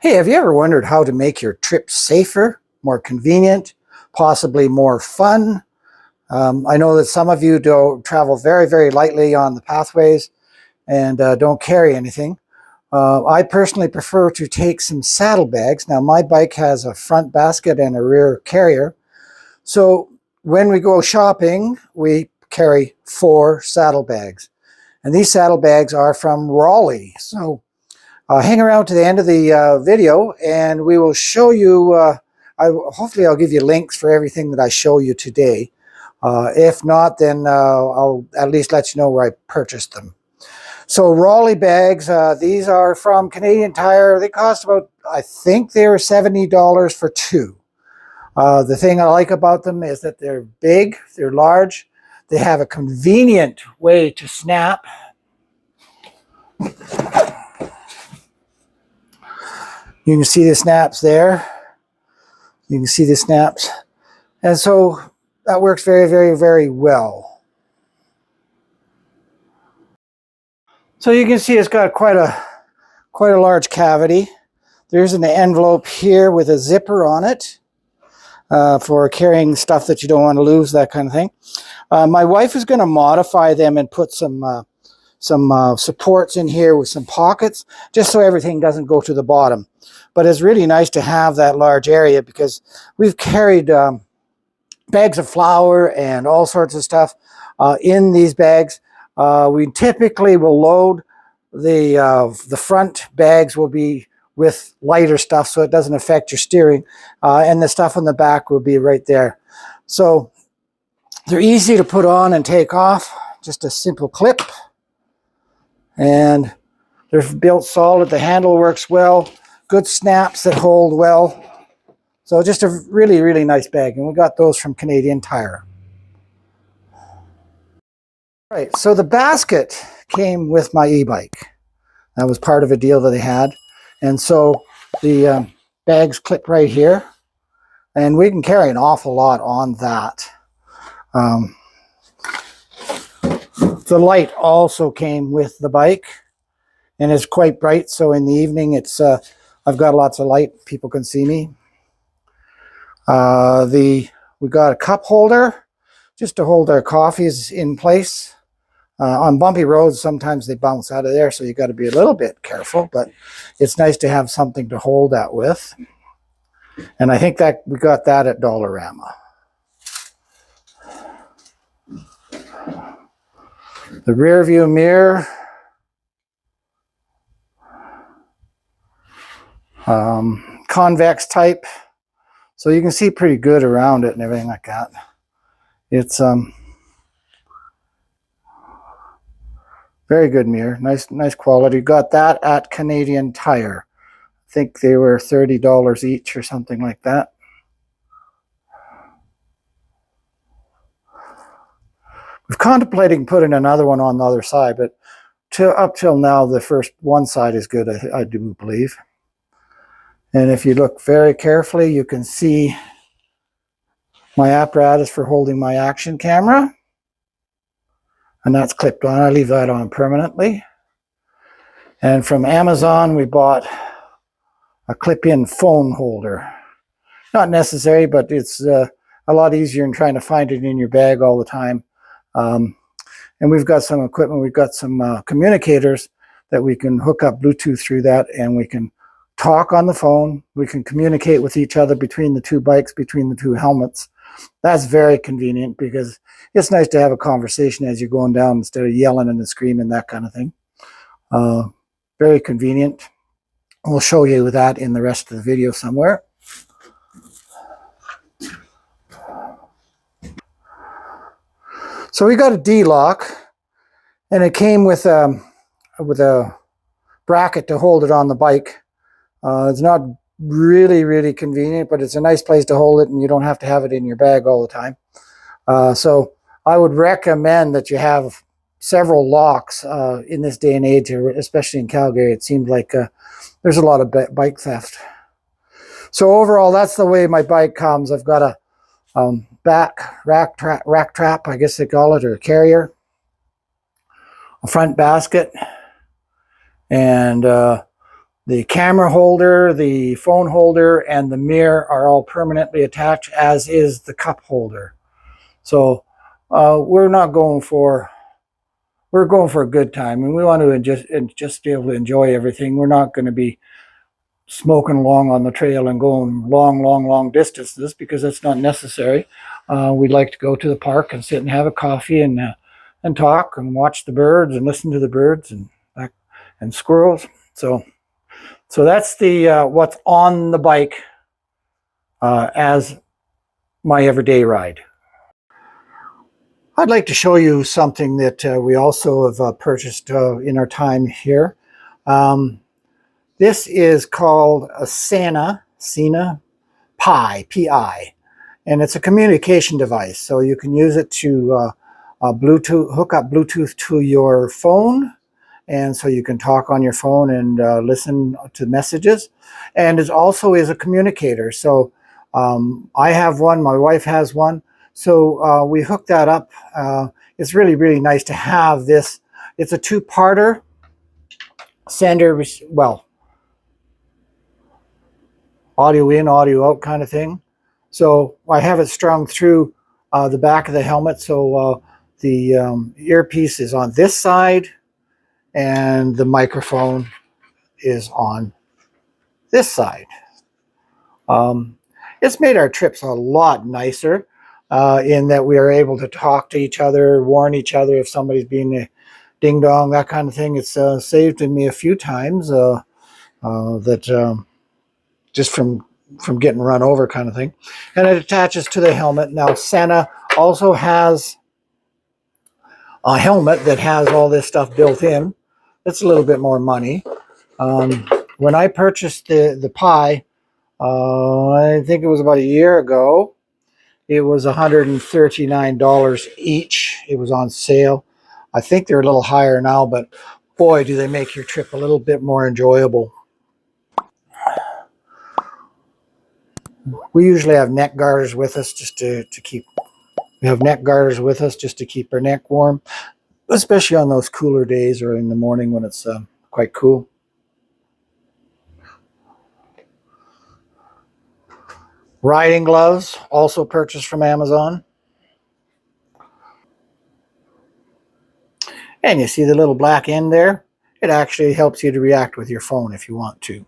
Hey, have you ever wondered how to make your trip safer, more convenient, possibly more fun? I know that some of you do travel very, very lightly on the pathways and don't carry anything. I personally prefer to take some saddlebags. Now, my bike has a front basket and a rear carrier. So when we go shopping, we carry 4 saddlebags. And these saddlebags are from Raleigh. So hang around to the end of the video and we will show you, hopefully I'll give you links for everything that I show you today. If not, then I'll at least let you know where I purchased them. So Raleigh bags, these are from Canadian Tire. They cost about, I think they were $70 for 2. The thing I like about them is that they're big, they're large, they have a convenient way to snap. You can see the snaps there. You can see the snaps. And so that works very, very, very well. So you can see it's got quite a large cavity. There's an envelope here with a zipper on it for carrying stuff that you don't want to lose, that kind of thing. My wife is going to modify them and put some supports in here with some pockets, just so everything doesn't go to the bottom. But it's really nice to have that large area because we've carried bags of flour and all sorts of stuff in these bags. We typically will load the front bags will be with lighter stuff so it doesn't affect your steering, and the stuff on the back will be right there. So they're easy to put on and take off, just a simple clip. And they're built solid, the handle works well, good snaps that hold well. So just a really, really nice bag, and we got those from Canadian Tire. Right, so the basket came with my e-bike. That was part of a deal that they had. And so the bags clip right here, and we can carry an awful lot on that. The light also came with the bike, and it's quite bright, so in the evening it's I've got lots of light, people can see me. We got a cup holder just to hold our coffees in place. On bumpy roads, sometimes they bounce out of there, so you got to be a little bit careful, but it's nice to have something to hold that with. And I think that we got that at Dollarama. The rear view mirror, convex type, so you can see pretty good around it and everything like that. It's very good mirror, nice quality. Got that at Canadian Tire. I think they were $30 each or something like that. We've contemplating putting another one on the other side, but up till now, the first one side is good, I do believe. And if you look very carefully, you can see my apparatus for holding my action camera. And that's clipped on. I leave that on permanently. And from Amazon, we bought a clip-in phone holder. Not necessary, but it's a lot easier than trying to find it in your bag all the time. And we've got some equipment. We've got some communicators that we can hook up Bluetooth through that, and we can talk on the phone. We can communicate with each other between the 2 bikes, between the 2 helmets. That's very convenient because it's nice to have a conversation as you're going down instead of yelling and screaming, that kind of thing. Very convenient. We'll show you that in the rest of the video somewhere. So we got a D-lock, and it came with a bracket to hold it on the bike. It's not really, really convenient, but it's a nice place to hold it, and you don't have to have it in your bag all the time. So I would recommend that you have several locks in this day and age, especially in Calgary. It seems like there's a lot of bike theft. So overall, that's the way my bike comes. I've got a back rack trap, I guess they call it, or a carrier, a front basket, and The camera holder, the phone holder, and the mirror are all permanently attached, as is the cup holder. So we're going for a good time, and we want to just be able to enjoy everything. We're not going to be smoking along on the trail and going long distances, because that's not necessary. We'd like to go to the park and sit and have a coffee and talk and watch the birds and listen to the birds and squirrels. So that's the what's on the bike as my everyday ride. I'd like to show you something that we also have purchased in our time here. This is called a Sena Pi, P-I, and it's a communication device. So you can use it to hook up Bluetooth to your phone, and so you can talk on your phone and listen to messages. And it also is a communicator. So I have one, my wife has one. So we hooked that up. It's really nice to have this. It's a two-parter, sender, well, audio in, audio out kind of thing. So I have it strung through the back of the helmet. So the earpiece is on this side and the microphone is on this side. It's made our trips a lot nicer in that we are able to talk to each other, warn each other if somebody's being a ding dong, that kind of thing. It's saved me a few times that just from getting run over kind of thing. And it attaches to the helmet. Now Sena also has a helmet that has all this stuff built in. It's a little bit more money. When I purchased the Pi, I think it was about a year ago, it was $139 each. It was on sale. I think they're a little higher now, but boy, do they make your trip a little bit more enjoyable. We usually have neck garters with us just to keep. We have neck garters with us just to keep our neck warm, especially on those cooler days or in the morning when it's quite cool. Riding gloves, also purchased from Amazon. And you see the little black end there? It actually helps you to react with your phone if you want to.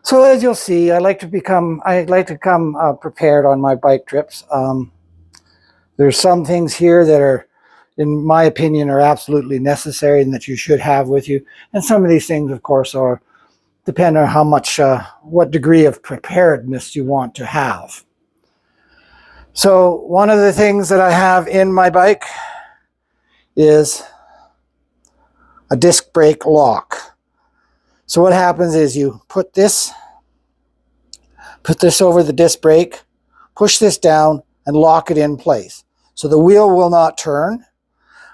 So as you'll see, I like to come prepared on my bike trips. There's some things here that are, in my opinion, are absolutely necessary and that you should have with you. And some of these things, of course, depend on how much, what degree of preparedness you want to have. So one of the things that I have in my bike is a disc brake lock. So what happens is you put this over the disc brake, push this down, and lock it in place. So the wheel will not turn.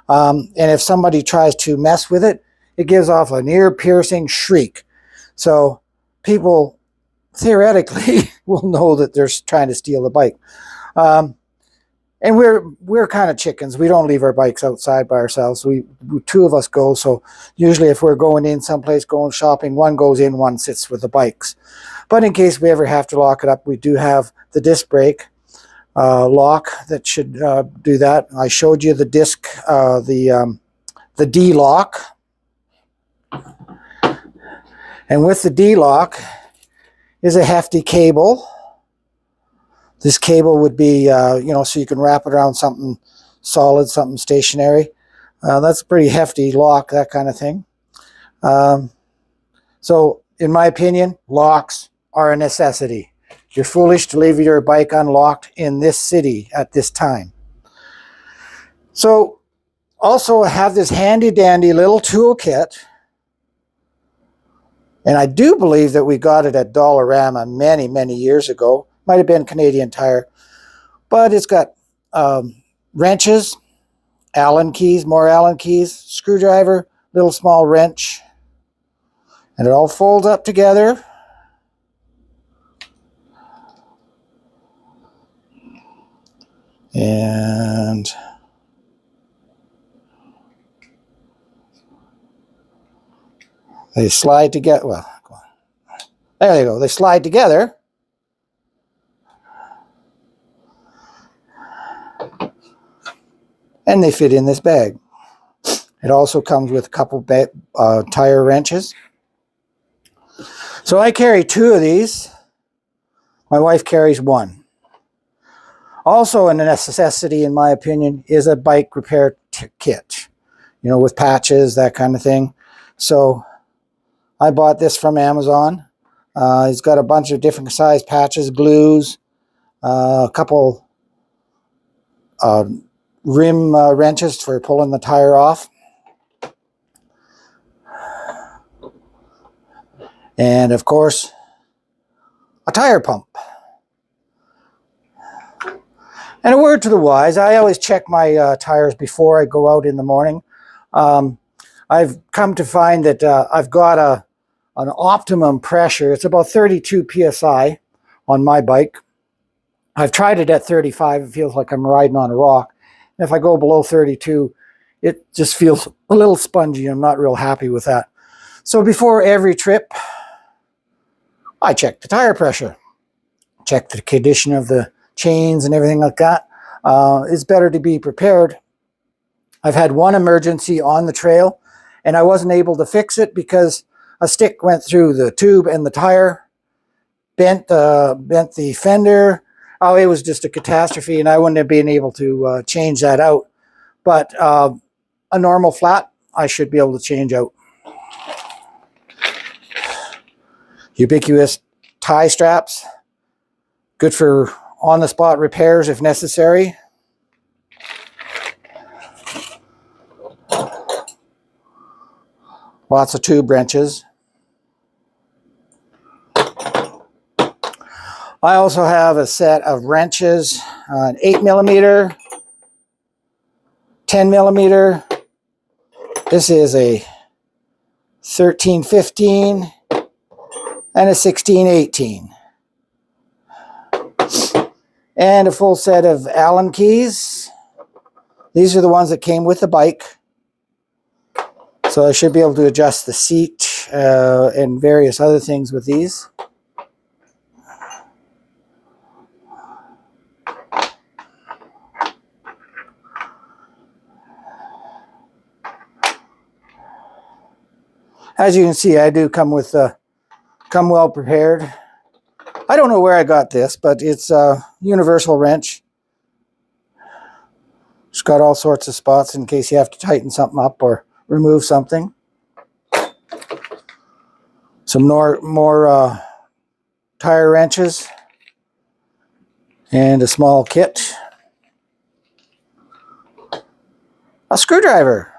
And if somebody tries to mess with it, it gives off an ear-piercing shriek. So people theoretically will know that they're trying to steal the bike. And we're kind of chickens. We don't leave our bikes outside by ourselves. Two of us go. So usually if we're going in someplace, going shopping, one goes in, one sits with the bikes. But in case we ever have to lock it up, we do have the disc brake lock that should do that. I showed you the disc, the D-lock. And with the D-lock is a hefty cable. This cable would be, so you can wrap it around something solid, something stationary. That's a pretty hefty lock, that kind of thing. So in my opinion, locks are a necessity. You're foolish to leave your bike unlocked in this city at this time. So also I have this handy dandy little toolkit. And I do believe that we got it at Dollarama many years ago. Might have been Canadian Tire. But it's got wrenches, Allen keys, more Allen keys, screwdriver, little small wrench. And it all folds up together. And They slide together. Well, there they go. They slide together. And they fit in this bag. It also comes with a couple tire wrenches. So I carry 2 of these. My wife carries 1. Also a necessity, in my opinion, is a bike repair kit. You know, with patches, that kind of thing. So I bought this from Amazon. It's got a bunch of different size patches, glues, a couple rim wrenches for pulling the tire off. And of course, a tire pump. And a word to the wise, I always check my tires before I go out in the morning. I've come to find that I've got an optimum pressure. It's about 32 psi on my bike. I've tried it at 35. It feels like I'm riding on a rock. And if I go below 32, it just feels a little spongy. I'm not real happy with that. So before every trip, I check the tire pressure, check the condition of the chains and everything like that. It's better to be prepared. I've had one emergency on the trail, and I wasn't able to fix it because a stick went through the tube and the tire, bent the fender. Oh, it was just a catastrophe, and I wouldn't have been able to change that out. But a normal flat, I should be able to change out. Ubiquitous tie straps, good for on-the-spot repairs if necessary. Lots of tube wrenches. I also have a set of wrenches, an 8mm, 10mm. This is a 13-15 and a 16-18. And a full set of Allen keys. These are the ones that came with the bike. So I should be able to adjust the seat and various other things with these. As you can see, I do come well prepared. I don't know where I got this, but it's a universal wrench. It's got all sorts of spots in case you have to tighten something up or remove something. Some more tire wrenches and a small kit. A screwdriver.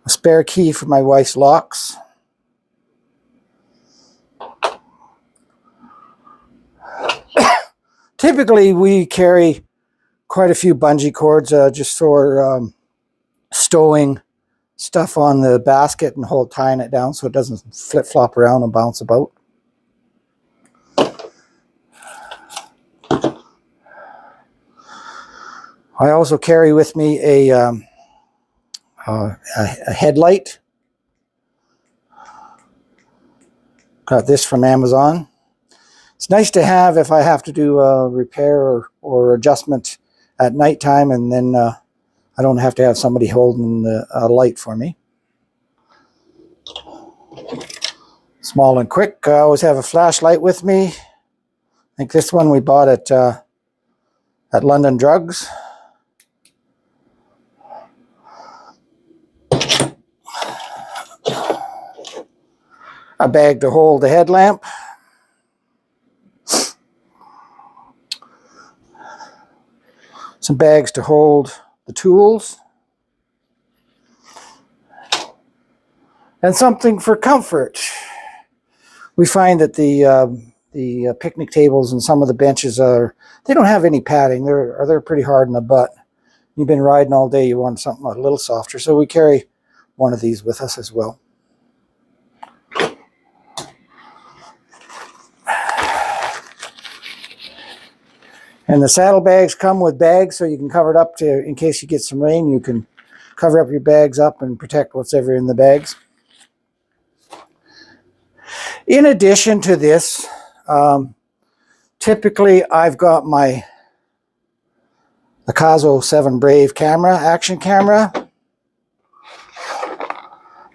A spare key for my wife's locks. Typically, we carry quite a few bungee cords just for stowing stuff on the basket and tying it down so it doesn't flip-flop around and bounce about. I also carry with me a headlight. Got this from Amazon. It's nice to have if I have to do a repair or adjustment at nighttime, and then I don't have to have somebody holding a light for me. Small and quick. I always have a flashlight with me. I think this one we bought at London Drugs. A bag to hold the headlamp. Some bags to hold the tools. And something for comfort. We find that the picnic tables and some of the benches they don't have any padding. They're pretty hard in the butt. You've been riding all day, you want something a little softer. So we carry one of these with us as well. And the saddlebags come with bags, so you can cover it up to, in case you get some rain, you can cover up your bags up and protect what's ever in the bags. In addition to this, typically I've got my Akazo 7 Brave camera, action camera.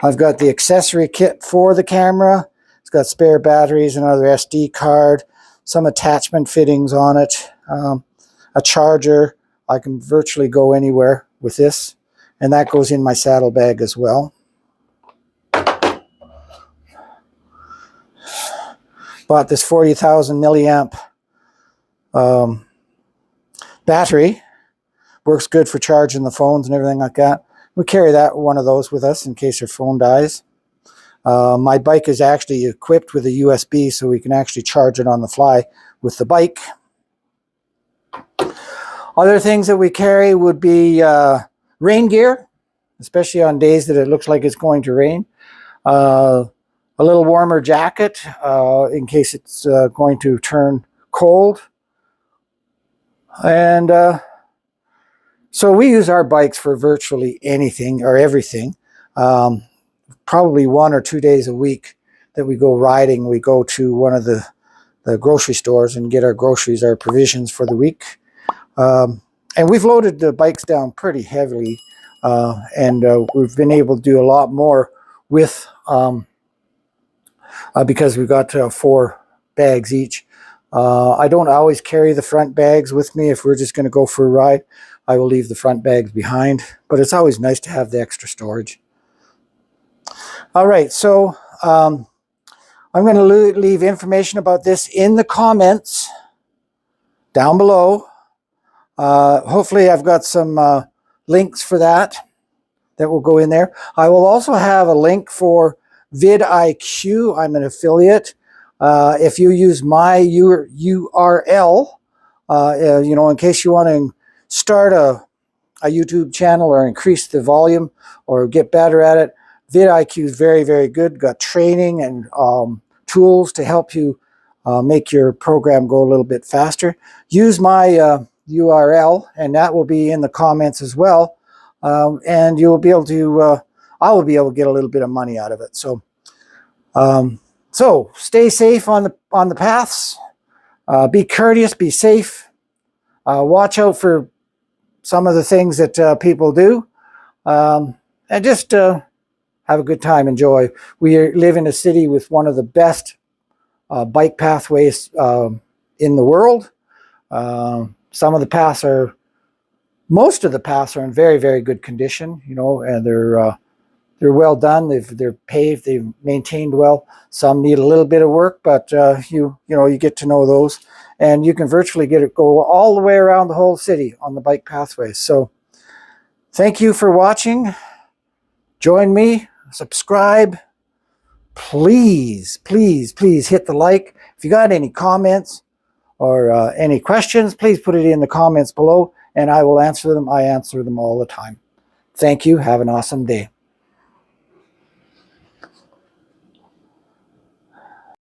I've got the accessory kit for the camera. It's got spare batteries, another SD card, some attachment fittings on it, a charger. I can virtually go anywhere with this, and that goes in my saddlebag as well. Bought this 40,000 milliamp battery. Works good for charging the phones and everything like that. We carry one of those with us in case your phone dies. My bike is actually equipped with a USB, so we can actually charge it on the fly with the bike. Other things that we carry would be rain gear, especially on days that it looks like it's going to rain. A little warmer jacket in case it's going to turn cold. And so we use our bikes for virtually anything or everything. Probably 1 or 2 days a week that we go riding, we go to one of the grocery stores and get our groceries, our provisions for the week. And we've loaded the bikes down pretty heavily, and we've been able to do a lot more with, because we've got 4 bags each. I don't always carry the front bags with me. If we're just going to go for a ride, I will leave the front bags behind, but it's always nice to have the extra storage. All right, so I'm going to leave information about this in the comments down below. Hopefully I've got some links for that will go in there. I will also have a link for vidIQ. I'm an affiliate. If you use my URL, you know, in case you want to start a YouTube channel or increase the volume or get better at it, vidIQ is very, very good. Got training and tools to help you make your program go a little bit faster. Use my URL, and that will be in the comments as well. And you'll be able to, I will be able to get a little bit of money out of it. So, so stay safe on the paths. Be courteous, be safe. Watch out for some of the things that people do, and just have a good time, enjoy. We live in a city with one of the best bike pathways in the world. Some of the paths most of the paths are in very, very good condition, you know, and they're well done. They're paved, they've maintained well. Some need a little bit of work, but you know, you get to know those, and you can virtually go all the way around the whole city on the bike pathways. So thank you for watching. Join me, subscribe. Please, please, please hit the like. If you got any comments or any questions, please put it in the comments below, and I will answer them. I answer them all the time. Thank you. Have an awesome day.